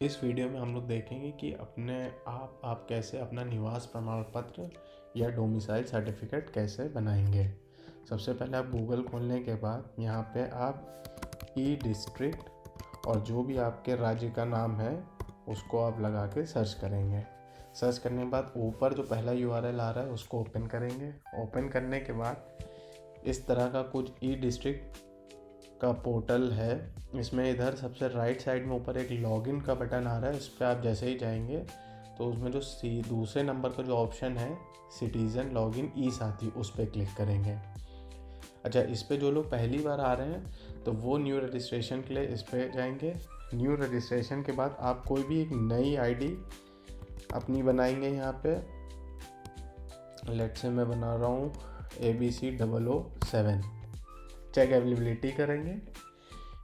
इस वीडियो में हम लोग देखेंगे कि आप कैसे अपना निवास प्रमाण पत्र या डोमिसाइल सर्टिफिकेट कैसे बनाएंगे। सबसे पहले आप गूगल खोलने के बाद यहाँ पे आप ई डिस्ट्रिक्ट और जो भी आपके राज्य का नाम है उसको आप लगा के सर्च करेंगे। सर्च करने के बाद ऊपर जो पहला यूआरएल आ रहा है उसको ओपन करेंगे। ओपन करने के बाद इस तरह का कुछ ई डिस्ट्रिक्ट का पोर्टल है। इसमें इधर सबसे राइट साइड में ऊपर एक लॉगिन का बटन आ रहा है। इस पर आप जैसे ही जाएंगे तो उसमें जो दूसरे नंबर का जो ऑप्शन है सिटीज़न लॉगिन ई साथी, उस पर क्लिक करेंगे। अच्छा, इस पे जो लोग पहली बार आ रहे हैं तो वो न्यू रजिस्ट्रेशन के लिए इस पर जाएंगे। न्यू रजिस्ट्रेशन के बाद आप कोई भी एक नई आईडी अपनी बनाएंगे। यहाँ पे लेट से मैं बना रहा हूँ ABC007। चेक अवेलेबिलिटी करेंगे।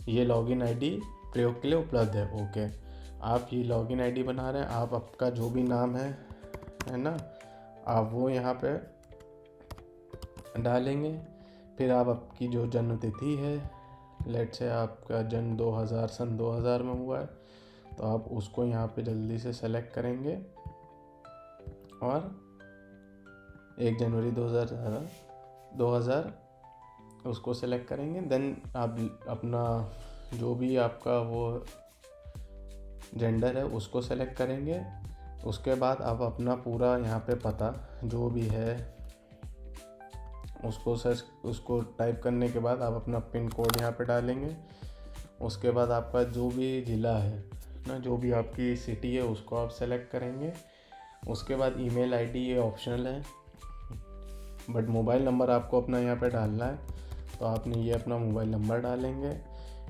ये लॉगिन आईडी प्रयोग के लिए उपलब्ध है। ओके, आप ये लॉगिन आईडी बना रहे हैं, आप आपका जो भी नाम है ना, आप वो यहाँ पे डालेंगे। फिर आप आपकी जो जन्म तिथि है, लेट से आपका जन्म 2000 में हुआ है तो आप उसको यहाँ पे जल्दी से सेलेक्ट करेंगे और 1 जनवरी 2000 उसको सेलेक्ट करेंगे। देन आप अपना जो भी आपका वो जेंडर है उसको सेलेक्ट करेंगे। उसके बाद आप अपना पूरा यहाँ पे पता जो भी है उसको टाइप करने के बाद आप अपना पिन कोड यहाँ पे डालेंगे। उसके बाद आपका जो भी ज़िला है ना, जो भी आपकी सिटी है उसको आप सेलेक्ट करेंगे। उसके बाद ईमेल आईडी ये ऑप्शनल है, बट मोबाइल नंबर आपको अपना यहाँ पे डालना है तो आपने ये अपना मोबाइल नंबर डालेंगे।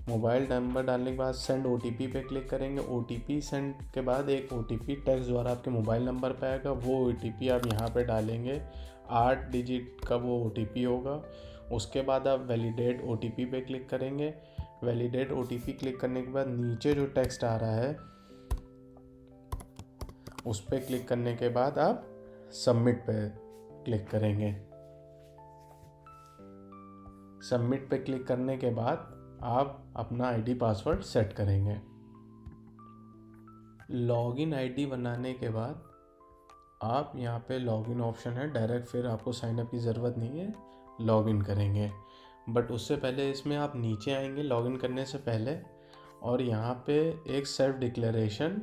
मोबाइल नंबर डालने के बाद सेंड OTP पे क्लिक करेंगे। OTP सेंड के बाद एक OTP टेक्स्ट द्वारा आपके मोबाइल नंबर पे आएगा। वो OTP आप यहाँ पे डालेंगे। 8 डिजिट का वो OTP होगा। उसके बाद आप वैलिडेट OTP पे क्लिक करेंगे। वैलिडेट OTP क्लिक करने के बाद नीचे जो टेक्स्ट आ रहा है उस पर क्लिक करने के बाद आप सबमिट पे क्लिक करेंगे। सबमिट पे क्लिक करने के बाद आप अपना आईडी पासवर्ड सेट करेंगे। लॉगिन आईडी बनाने के बाद आप यहाँ पे लॉगिन ऑप्शन है डायरेक्ट, फिर आपको साइन अप की ज़रूरत नहीं है, लॉगिन करेंगे। बट उससे पहले इसमें आप नीचे आएंगे लॉगिन करने से पहले और यहाँ पे एक सेल्फ डिक्लेरेशन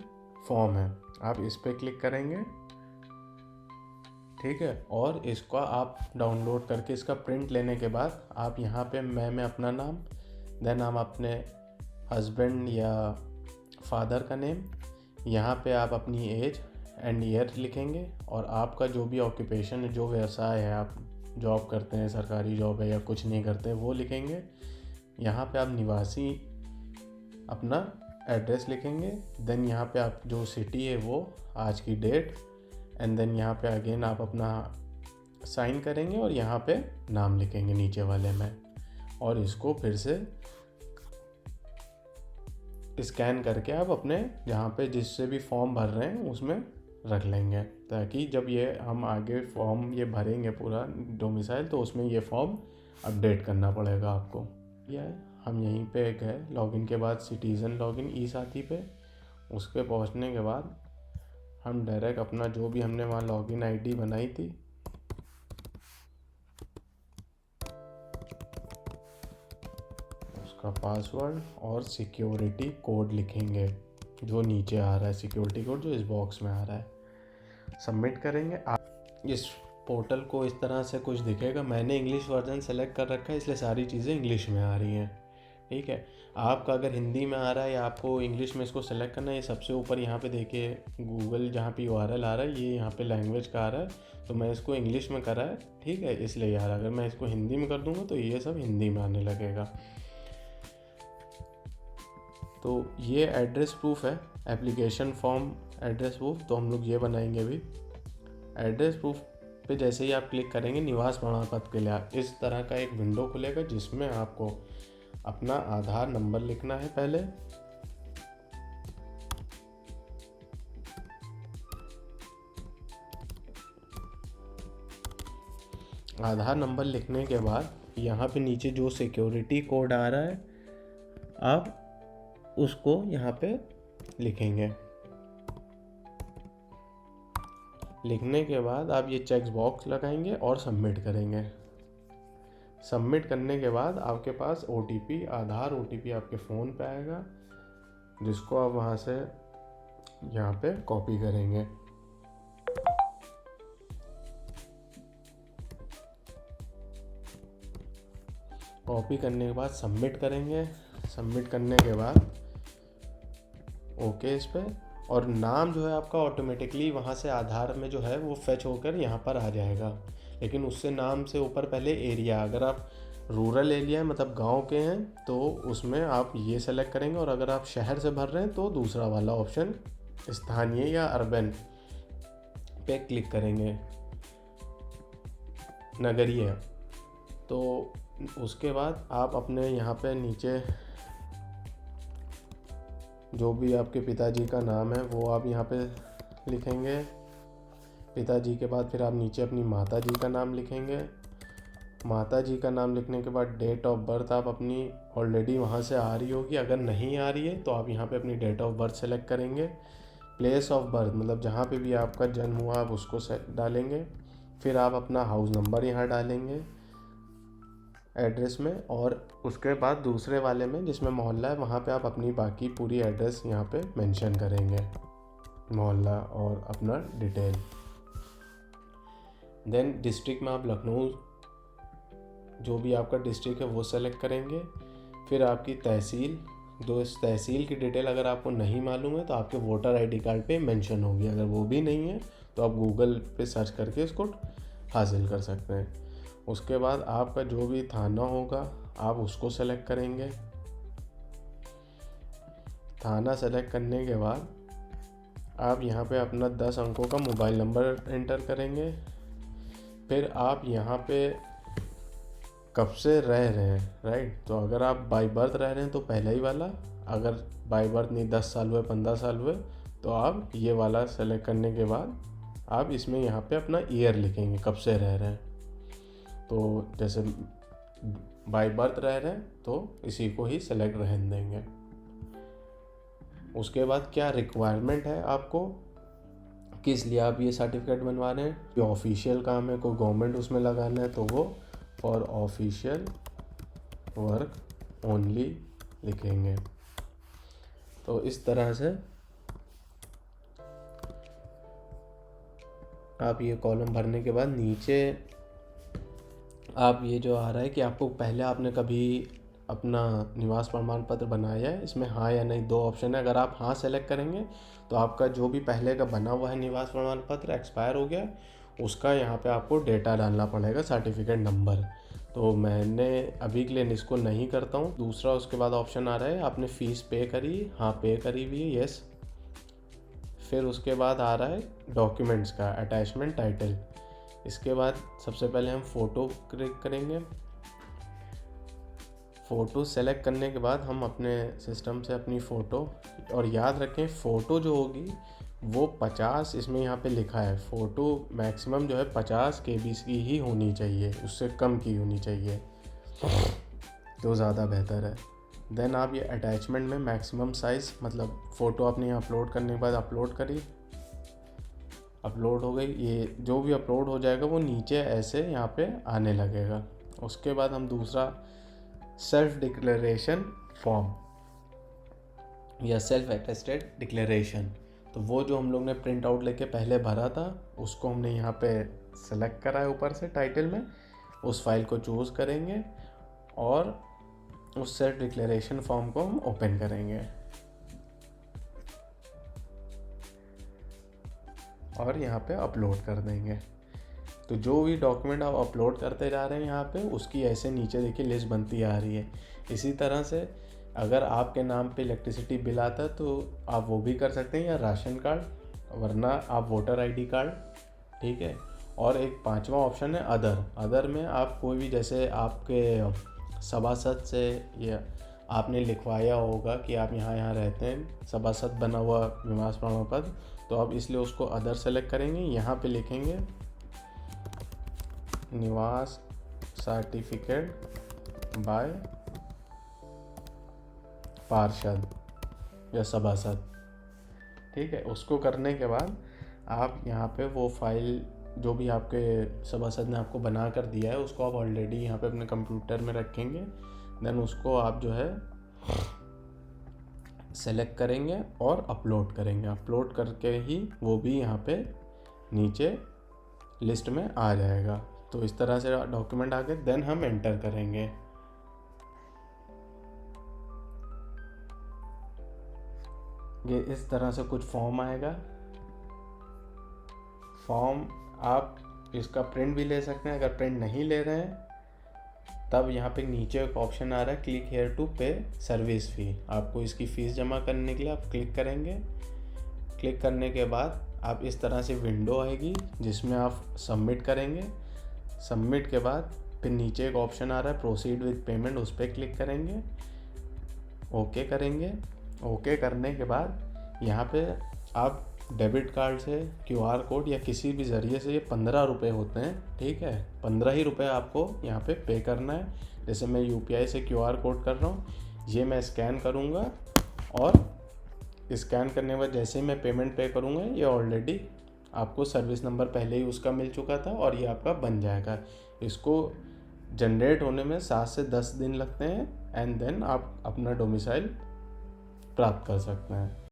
फॉर्म है, आप इस पर क्लिक करेंगे। ठीक है, और इसको आप डाउनलोड करके इसका प्रिंट लेने के बाद आप यहाँ पे मैं में अपना नाम, देन आप अपने हस्बैंड या फादर का नेम, यहाँ पे आप अपनी एज एंड ईयर लिखेंगे और आपका जो भी ऑक्यूपेशन है, जो व्यवसाय है, आप जॉब करते हैं, सरकारी जॉब है या कुछ नहीं करते, वो लिखेंगे। यहाँ पे आप निवासी अपना एड्रेस लिखेंगे। देन यहाँ पे आप जो सिटी है वो आज की डेट, एंड देन यहाँ पे अगेन आप अपना साइन करेंगे और यहाँ पे नाम लिखेंगे नीचे वाले में, और इसको फिर से स्कैन करके आप अपने जहाँ पे जिससे भी फॉर्म भर रहे हैं उसमें रख लेंगे, ताकि जब ये हम आगे फॉर्म ये भरेंगे पूरा डोमिसाइल तो उसमें ये फॉर्म अपडेट करना पड़ेगा आपको। यह हम यहीं पे गए लॉगिन के बाद सिटीज़न लॉगिन ई साथी पे। उसके पहुँचने के बाद हम डायरेक्ट अपना जो भी हमने वहाँ लॉगिन आईडी बनाई थी उसका पासवर्ड और सिक्योरिटी कोड लिखेंगे जो नीचे आ रहा है, सिक्योरिटी कोड जो इस बॉक्स में आ रहा है। सबमिट करेंगे। आप इस पोर्टल को इस तरह से कुछ दिखेगा। मैंने इंग्लिश वर्जन सेलेक्ट कर रखा है इसलिए सारी चीज़ें इंग्लिश में आ रही हैं। ठीक है, आपका अगर हिंदी में आ रहा है या आपको इंग्लिश में इसको सेलेक्ट करना है, ये सबसे ऊपर यहाँ पे देखिए गूगल जहाँ पे URL आ रहा है ये यहाँ पे लैंग्वेज का आ रहा है, तो मैं इसको इंग्लिश में करा है। ठीक है, इसलिए यार अगर मैं इसको हिंदी में कर दूंगा तो ये सब हिंदी में आने लगेगा। तो ये एड्रेस प्रूफ है, एप्लीकेशन फॉर्म एड्रेस प्रूफ, तो हम लोग ये बनाएंगे अभी। एड्रेस प्रूफ पे जैसे ही आप क्लिक करेंगे निवास प्रमाण पत्र के लिए इस तरह का एक विंडो खुलेगा जिसमें आपको अपना आधार नंबर लिखना है पहले। आधार नंबर लिखने के बाद यहाँ पे नीचे जो सिक्योरिटी कोड आ रहा है आप उसको यहाँ पे लिखेंगे। लिखने के बाद आप ये चेक बॉक्स लगाएंगे और सबमिट करेंगे। सबमिट करने के बाद आपके पास OTP, आधार OTP आपके फ़ोन पे आएगा, जिसको आप वहाँ से यहाँ पे कॉपी करेंगे। कॉपी करने के बाद सबमिट करेंगे। सबमिट करने के बाद ओके इस पर, और नाम जो है आपका ऑटोमेटिकली वहाँ से आधार में जो है वो फेच होकर यहाँ पर आ जाएगा। लेकिन उससे नाम से ऊपर पहले एरिया, अगर आप रूरल एरिया मतलब गांव के हैं तो उसमें आप ये सेलेक्ट करेंगे, और अगर आप शहर से भर रहे हैं तो दूसरा वाला ऑप्शन स्थानीय या अर्बन पे क्लिक करेंगे, नगरीय। तो उसके बाद आप अपने यहाँ पे नीचे जो भी आपके पिताजी का नाम है वो आप यहाँ पे लिखेंगे। पिताजी के बाद फिर आप नीचे अपनी माता जी का नाम लिखेंगे। माता जी का नाम लिखने के बाद डेट ऑफ बर्थ आप अपनी ऑलरेडी वहाँ से आ रही होगी, अगर नहीं आ रही है तो आप यहाँ पे अपनी डेट ऑफ बर्थ सेलेक्ट करेंगे। प्लेस ऑफ बर्थ मतलब जहाँ पे भी आपका जन्म हुआ आप उसको डालेंगे। फिर आप अपना हाउस नंबर यहाँ डालेंगे एड्रेस में, और उसके बाद दूसरे वाले में जिसमें मोहल्ला है वहाँ पे आप अपनी बाकी पूरी एड्रेस यहाँ पे मेंशन करेंगे, मोहल्ला और अपना डिटेल। देन डिस्ट्रिक्ट में आप लखनऊ जो भी आपका डिस्ट्रिक्ट है वो सेलेक्ट करेंगे। फिर आपकी तहसील, जो इस तहसील की डिटेल अगर आपको नहीं मालूम है तो आपके वोटर ID कार्ड पे मेंशन होगी, अगर वो भी नहीं है तो आप गूगल पे सर्च करके इसको हासिल कर सकते हैं। उसके बाद आपका जो भी थाना होगा आप उसको सेलेक्ट करेंगे। थाना सेलेक्ट करने के बाद आप यहाँ पे अपना 10 अंकों का मोबाइल नंबर एंटर करेंगे। फिर आप यहाँ पे कब से रह रहे हैं, राइट, तो अगर आप बाय बर्थ रह रहे हैं तो पहला ही वाला, अगर बाय बर्थ नहीं 10 साल हुए 15 साल हुए तो आप ये वाला सेलेक्ट करने के बाद आप इसमें यहाँ पे अपना ईयर लिखेंगे कब से रह रहे हैं। तो जैसे बाय बर्थ रह रहे हैं तो इसी को ही सेलेक्ट रहने देंगे। उसके बाद क्या रिक्वायरमेंट है आपको, किस लिए आप ये सर्टिफिकेट बनवा रहे हैं, ये ऑफिशियल काम है, कोई गवर्नमेंट उसमें लगाना है तो वो फॉर ऑफिशियल वर्क ओनली लिखेंगे। तो इस तरह से आप ये कॉलम भरने के बाद नीचे आप ये जो आ रहा है कि आपको पहले आपने कभी अपना निवास प्रमाण पत्र बनाया है, इसमें हाँ या नहीं 2 ऑप्शन है। अगर आप हाँ सेलेक्ट करेंगे तो आपका जो भी पहले का बना हुआ है निवास प्रमाण पत्र एक्सपायर हो गया, उसका यहाँ पे आपको डेटा डालना पड़ेगा, सर्टिफिकेट नंबर। तो मैंने अभी के लिए इसको नहीं करता हूँ। दूसरा उसके बाद ऑप्शन आ रहा है आपने फ़ीस पे करी, हाँ पे करी हुई है, यस। फिर उसके बाद आ रहा है डॉक्यूमेंट्स का अटैचमेंट टाइटल। इसके बाद सबसे पहले हम फ़ोटो क्लिक करेंगे। फ़ोटो सेलेक्ट करने के बाद हम अपने सिस्टम से अपनी फ़ोटो, और याद रखें फ़ोटो जो होगी वो 50, इसमें यहाँ पे लिखा है फ़ोटो मैक्सिमम जो है 50 KB की ही होनी चाहिए, उससे कम की होनी चाहिए तो ज़्यादा बेहतर है। देन आप ये अटैचमेंट में मैक्सिमम साइज़ मतलब फ़ोटो आपने यहाँ अपलोड करने के बाद अपलोड करी, अपलोड हो गई, ये जो भी अपलोड हो जाएगा वो नीचे ऐसे यहाँ पे आने लगेगा। उसके बाद हम दूसरा सेल्फ डिक्लेरेशन फॉर्म या सेल्फ अटेस्टेड डिक्लेरेशन, तो वो जो हम लोग ने प्रिंट आउट लेके पहले भरा था उसको हमने यहाँ पे सेलेक्ट करा है ऊपर से टाइटल में, उस फाइल को चूज़ करेंगे और उस सेल्फ डिक्लेरेशन फॉर्म को हम ओपन करेंगे और यहाँ पे अपलोड कर देंगे। तो जो भी डॉक्यूमेंट आप अपलोड करते जा रहे हैं यहाँ पे उसकी ऐसे नीचे देखिए लिस्ट बनती आ रही है। इसी तरह से अगर आपके नाम पे इलेक्ट्रिसिटी बिल आता है तो आप वो भी कर सकते हैं, या राशन कार्ड, वरना आप वोटर ID कार्ड, ठीक है। और एक 5वां ऑप्शन है अदर में आप कोई भी, जैसे आपके सभासद से या आपने लिखवाया होगा कि आप यहाँ रहते हैं, सभासद बना हुआ निवास प्रमाण पत्र, तो आप इसलिए उसको अदर सेलेक्ट करेंगे। यहाँ पे लिखेंगे निवास सर्टिफिकेट बाय पार्षद या सभासद, ठीक है। उसको करने के बाद आप यहाँ पे वो फाइल जो भी आपके सभासद ने आपको बना कर दिया है उसको आप ऑलरेडी यहाँ पे अपने कंप्यूटर में रखेंगे। देन उसको आप जो है सेलेक्ट करेंगे और अपलोड करेंगे। अपलोड करके ही वो भी यहाँ पे नीचे लिस्ट में आ जाएगा। तो इस तरह से डॉक्यूमेंट आ गए। देन हम एंटर करेंगे। ये इस तरह से कुछ फॉर्म आएगा। फॉर्म आप इसका प्रिंट भी ले सकते हैं। अगर प्रिंट नहीं ले रहे हैं तब यहाँ पे नीचे एक ऑप्शन आ रहा है क्लिक हेयर टू पे सर्विस फ़ी। आपको इसकी फ़ीस जमा करने के लिए आप क्लिक करेंगे। क्लिक करने के बाद आप इस तरह से विंडो आएगी जिसमें आप सबमिट करेंगे। सबमिट के बाद फिर नीचे एक ऑप्शन आ रहा है प्रोसीड विद पेमेंट, उस पर क्लिक करेंगे। ओके करेंगे। ओके करने के बाद यहाँ पे आप डेबिट कार्ड से QR कोड या किसी भी ज़रिए से, ये 15 रुपये होते हैं, ठीक है। 15 ही रुपये आपको यहाँ पे पे करना है। जैसे मैं UPI से QR कोड कर रहा हूँ, ये मैं स्कैन करूँगा और स्कैन करने के बाद जैसे ही मैं पेमेंट पे करूँगा ये ऑलरेडी आपको सर्विस नंबर पहले ही उसका मिल चुका था और ये आपका बन जाएगा। इसको जनरेट होने में 7 से 10 दिन लगते हैं एंड देन आप अपना डोमिसाइल प्राप्त कर सकते हैं।